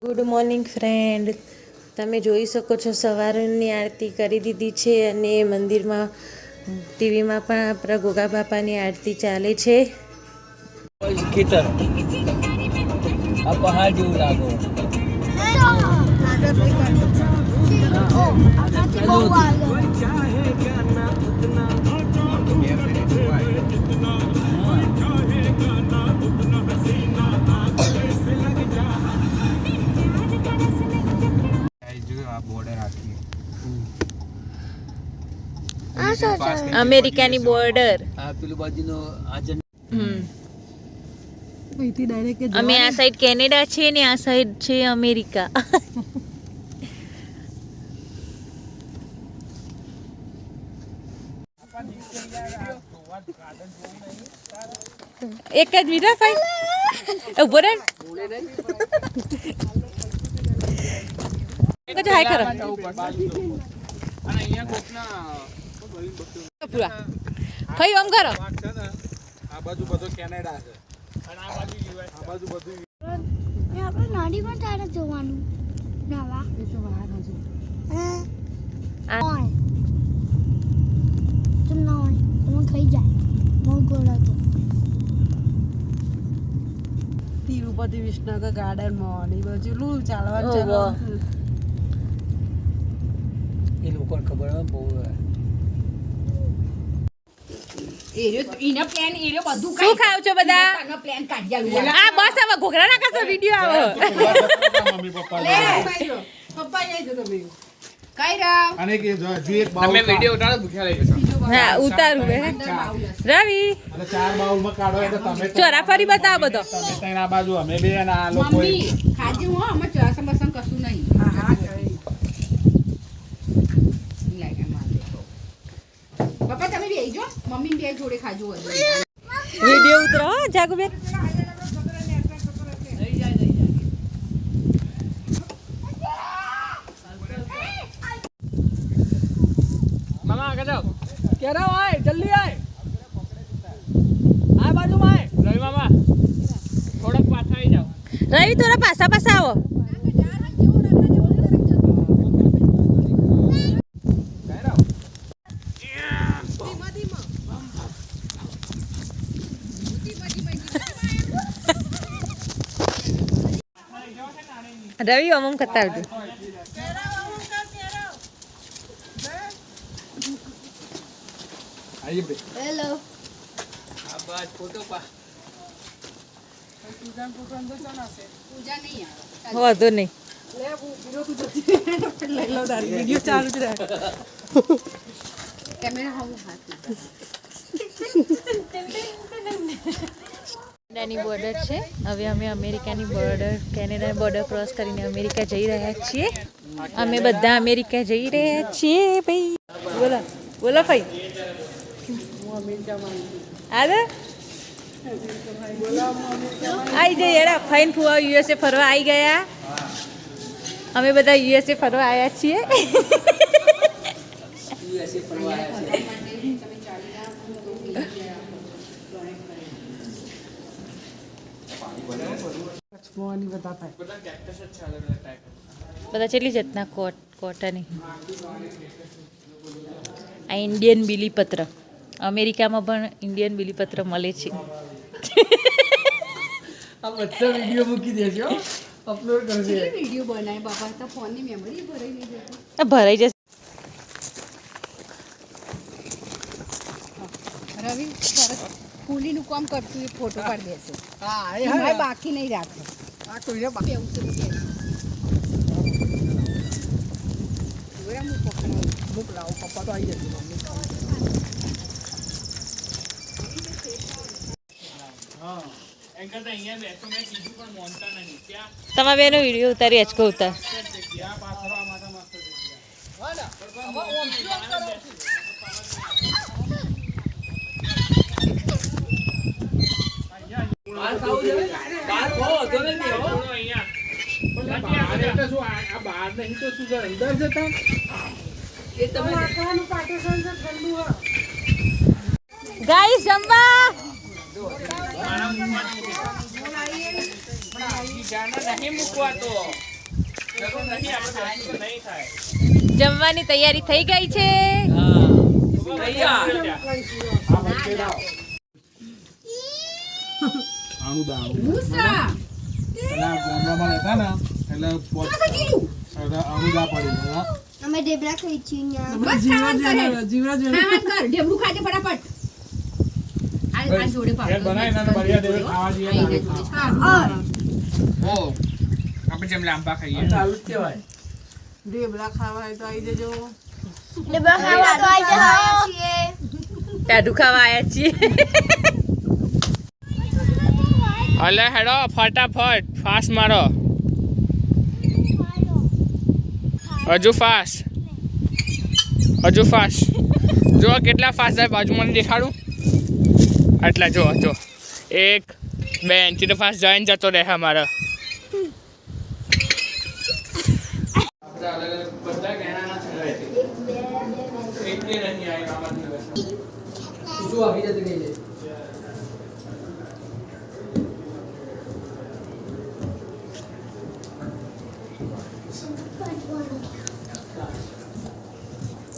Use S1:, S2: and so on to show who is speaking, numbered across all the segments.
S1: Good morning friend, તમે જોઈ શકો છો સવારની આરતી કરી દીધી છે અને મંદિરમાં ટીવીમાં પણ આપણા ગોગા બાપાની આરતી ચાલે છે.
S2: ખેતર આ પહાડ જેવું લાગો.
S1: અમેરિકાની બોર્ડર.
S2: આ પેલું બાજુનો
S1: અમે આ સાઈડ કેનેડા છે ને આ સાઈડ છે અમેરિકા. એક જ મિનિટ ભાઈ ઉભો રહે. એક જ હાય કરો પૂરા ભાઈ આમ કરો.
S3: આ બાજુ બધો કેનેડા છે અને આ બાજુ યુએસ. આ બાજુ બધું
S4: આપણે નાની પણ તારે જોવાનું નવા એ તો બહાર હજુ ઓય તું ના હોય તમે ખાઈ જાય મોં ગોળા તો
S5: તિરુપતિ વિષ્ણુ ગાર્ડન માં એ બાજુ લું ચાલવાનું ચાલો.
S2: એ લોકોને ખબર હોય બહુ.
S1: શું ખાવ છો બધા? આ બસ હવે ઘોઘરા ના કરશો વિડિયો આવે.
S3: મમ્મી પપ્પા અને કે જો હજી એક બાઉલ વિડિયો ઉતારો ભૂખ્યા લઈ જશો.
S1: હા ઉતારું હે રવિ
S3: અને 4 બાઉલમાં કાઢો એટલે તમે
S1: ચોરા ફરી બતાવો બધો.
S3: તમે તઈને આ બાજુ અમે બે અને આ લોકો
S5: ખાજે હો અમે ચરસમ બસમ કશું નહીં. પપ્પા તમે બેહી જો મમ્મી બે જોડે ખાજો.
S1: વિડિયો ઉતરો જાગુ બેન.
S2: મામા આગળ જાઓ.
S5: કેરા આય જલ્દી આય આ બાજુ આય
S2: રવિ મામા થોડોક પાછા આવી જાઓ.
S1: રવિ થોડા પાછા પાછા આવો. રવિ અમમ કરતા આવજો.
S3: આઈએ બે
S4: હેલો
S2: આ બાદ ફોટો પા
S5: પૂજા નહીં
S1: વધુ નહીં.
S5: લઈ લો તારી વિડિયો ચાલુ જ રહે. કેમેરા હું હાથ
S1: કેનેડાની બોર્ડર છે. હવે અમે અમેરિકાની બોર્ડર કેનેડાની બોર્ડર ક્રોસ કરીને અમેરિકા જઈ રહ્યા છીએ. અમે બધા અમેરિકા જઈ રહ્યા છીએ ભાઈ. બોલો બોલો ભાઈ. આદે આઈ જઈએ એડા ફાઈન ફુવા યુએસએ ફરવા આવી ગયા. અમે બધા યુએસએ ફરવા આવ્યા છીએ.
S2: યુએસએ ફરવા આવ્યા છે.
S5: મોની બધા થાય
S1: બધા કેટલી જાતના કોટની. આ ઇન્ડિયન બીલીપત્ર. અમેરિકામાં પણ ઇન્ડિયન બીલીપત્ર મળે છે.
S5: આ બધા વિડિયો મૂકી દેજો અપલોડ કરજે.
S4: વિડિયો બનાય બાપા તો ફોનની મેમરી ભરાઈ નહીં જતી.
S1: ભરાઈ જશે.
S4: રવિ ફૂલીનું કામ કરતું એ ફોટો પાડી દેશે.
S5: હા
S4: ભાઈ બાકી નહીં રાખે.
S5: આ કોઈને
S4: એવું છે
S5: મોકલાવો પપ્પા તો આવી જશે મમ્મી.
S1: તમારે બેનો વિડીયો ઉતારી અચકો ઉતાર.
S2: બહાર ખાવું છે બહાર ખો તો નથી હો.
S3: બહાર એટલે શું આ બહાર નહીં તો શું છે અંદર જતા
S2: એ તમે
S1: ગાઈસ જમવા.
S2: નહીં મૂકવા તો જરૂર નહીં, આપણે બેસવું તો નહીં થાય.
S1: જમવાની તૈયારી થઈ ગઈ છે.
S2: તૈયાર.
S3: આણું દાણું પેલા ગામડામાં હતા ને એટલે આણું દા પડી ગયા.
S4: અમે ઢેબરા ખાઈ છીએ
S5: જીવરાજ
S6: ઢેબરું ખાજે ફટાફટ. આ જોડે પાવ.
S3: ઘેર બનાવીને અને બળિયા દેવે ખાવા જઈએ ને
S6: હા.
S2: ઓ આપણે જેમ લાંબા ખાઈએ
S3: ચાલુ જ કહેવાય.
S5: ઢેબરા ખાવા હોય તો આવી જજો.
S4: ઢેબરા ખાવા તો આવી જાઓ છીએ
S1: ટાઢું ખાવા આવ્યા છીએ.
S2: અલે હેડો ફટાફટ ફાસ્ટ મારો. હજુ ફાસ્ટ જો કેટલા ફાસ્ટ જાય બાજુ મને દેખાડું. આટલા જો 1 2 એનથી તો ફાસ્ટ જઈને જતો રહે અમારો.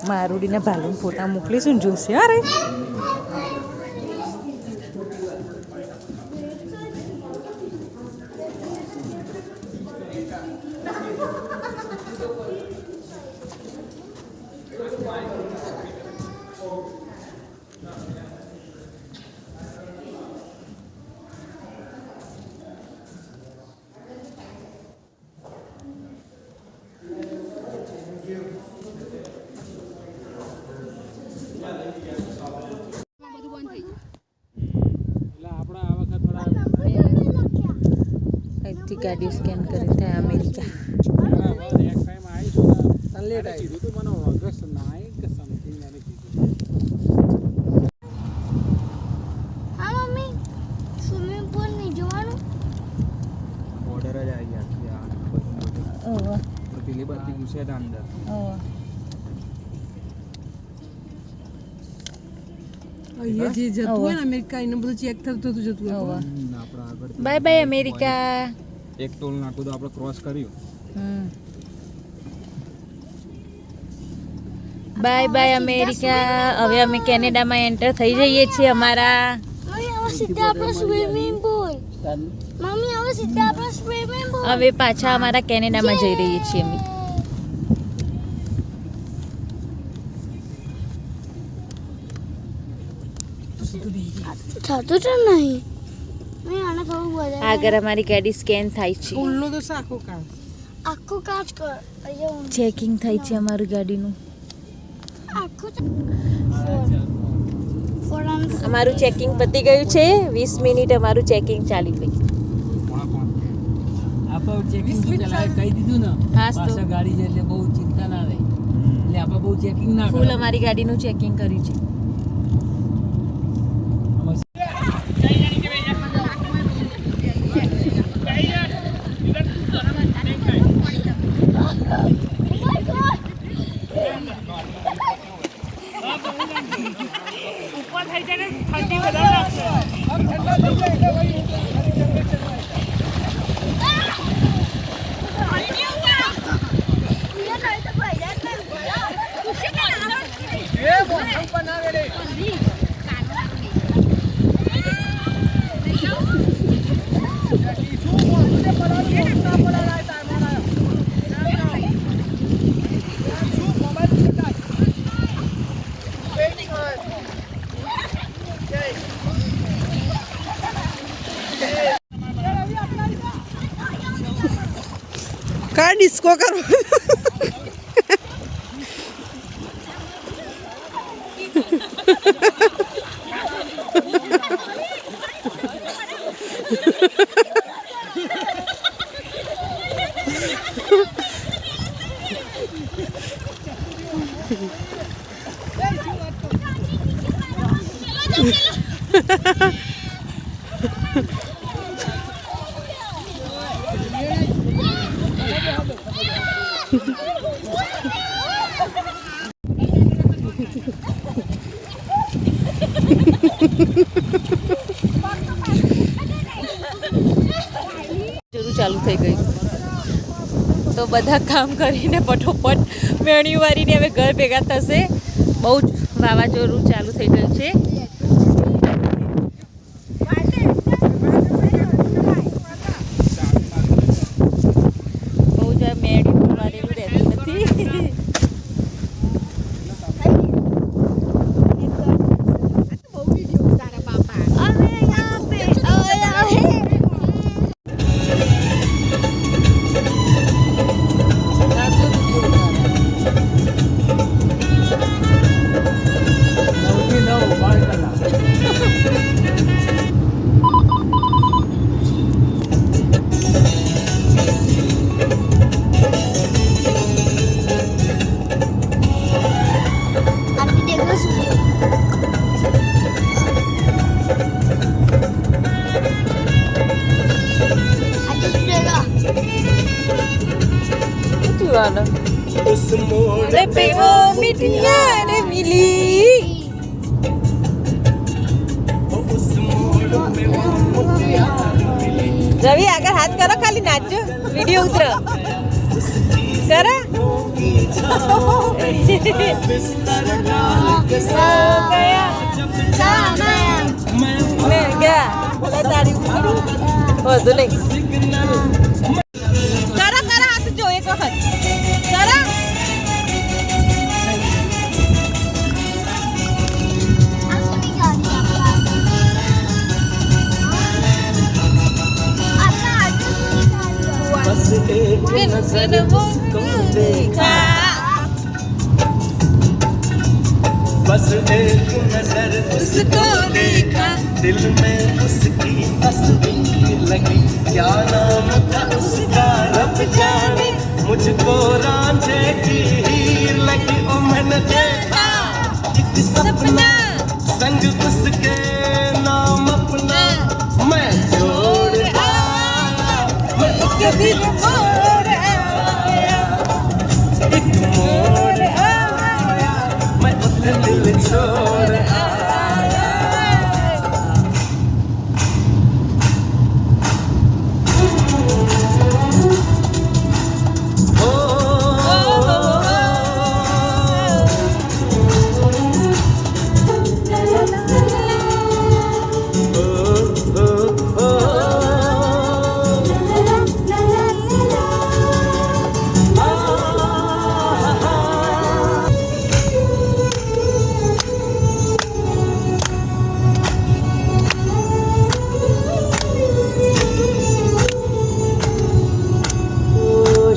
S1: મારુડીના ભાલું ફોટા મોકલીશું ને જોશે. અરે
S3: એટલે આપણે આ વખત થોડા
S1: અહીંથી ગાડી સ્કેન કરી ત્યાં અમેરિકા.
S3: નેક્સ્ટ ટાઈમ આવીશું ને કીધું તું મને ઓગસ્ટ 9 કે સમથિંગ એને કીધું.
S4: હા મમ્મી સ્વિમિંગ પૂલ નહીં જોવાનું
S7: ઓર્ડર જ આવી આખી આ
S1: ઓહ
S7: પેલી બધી ઘૂસે હતા અંદર.
S1: ઓહ
S5: અહીંયા જે જતું હોય ને અમેરિકા એને બધું ચેક થતું જતું હોય.
S1: ઓહ
S7: આપણા આગળ
S1: બાય બાય અમેરિકા.
S7: એક ટોલ નાકું તો આપણે ક્રોસ કર્યું.
S1: Bye bye America. હવે અમે કેનેડામાં એન્ટર થઈ જઈએ છીએ. અમારા
S4: મમ્મી હવે સીધા આપણે સ્વિમિંગ પૂલ મમ્મી હવે સીધા આપણે સ્વિમિંગ પૂલ
S1: હવે પાછા અમારા કેનેડામાં જઈ રહીએ છીએ અમે.
S4: થતું છે નહીં મેં આને થોડું વધારે
S1: આગળ અમારી ગાડી સ્કેન થાય છે.
S5: પુલનો તો સાખો કામ.
S4: આખું કાચ કર અહીંયા
S1: ચેકિંગ થાય છે અમારી ગાડીનું.
S4: આખું ફોરન
S1: અમારું ચેકિંગ પતી ગયું છે. 20 મિનિટ અમારું ચેકિંગ ચાલી ગઈ.
S2: આપણે ચેકિંગ તો ચલાવે કહી દીધું ને
S1: હા તો
S2: પાછા ગાડી છે એટલે બહુ ચિંતા ના રહે. એટલે આપણે બહુ ચેકિંગ ના
S1: ફૂલ અમારી ગાડીનું ચેકિંગ કર્યું છે.
S5: કા ડિસ્કો કરો.
S1: તો બધા કામ કરીને ફટોફટ મેણ્યું વારીને હવે ઘર ભેગા થશે. બહુ જ વાવાઝોડું ચાલુ થઈ ગયું છે. બહુ જ મેણ્યું વારેલું રહેતું નથી. पे वो मिठियाँ मिली. रवि आगे हाथ करो, खाली नाचो, वीडियो उतरो करा. करा करा हाथ जो एक वक्त करा.
S8: बस एक नजर उसको देखा, दिल में उसकी तस्वीर लगी, क्या नाम था उसका रब जाने, मुझको रांझे की हीर लगी. ओ मैंने देखा एक सपना, संग उसके नाम अपना, मैं जोड़ आया, मैं एक दिल मोड़ आया, एक मोड़ आया, मैं उसे दिल छोड़ आया.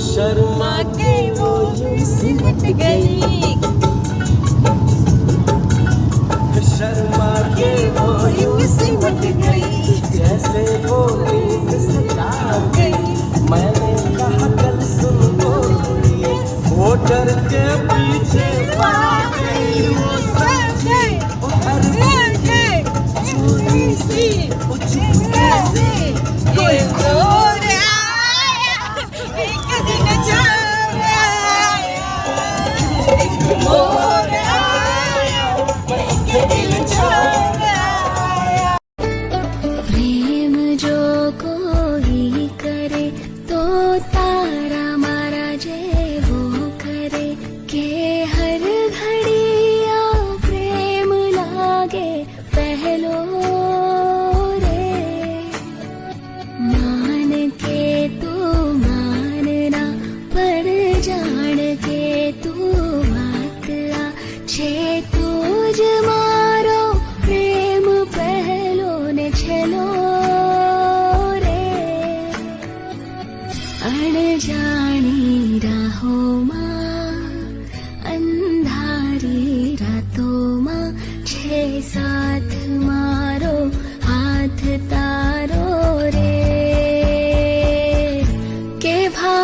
S8: शर्मा के वो सिमट गई, शर्मा के वो सिमट गई, जैसे वो सजा गई. मैंने कहा कल सुन वो डर के पीछे भाग गई, वो सजे हर छोटी सी से कोई और आया, एक दिन जाया, एक और आया, एक दिल छोड़ आया.
S4: प्रेम जो कोई करे तो तारा मारा जेवो करे, के हर घड़ी आ प्रेम लागे पहलो रे. मान के तू मानना, पर जान के तू बात आ, छे तुझ मारो प्रेम पहलो ने छेलो रे. अनजानी राहों अंधारी रातों मां, छे साथ मारो हाथ तारो रे, के भा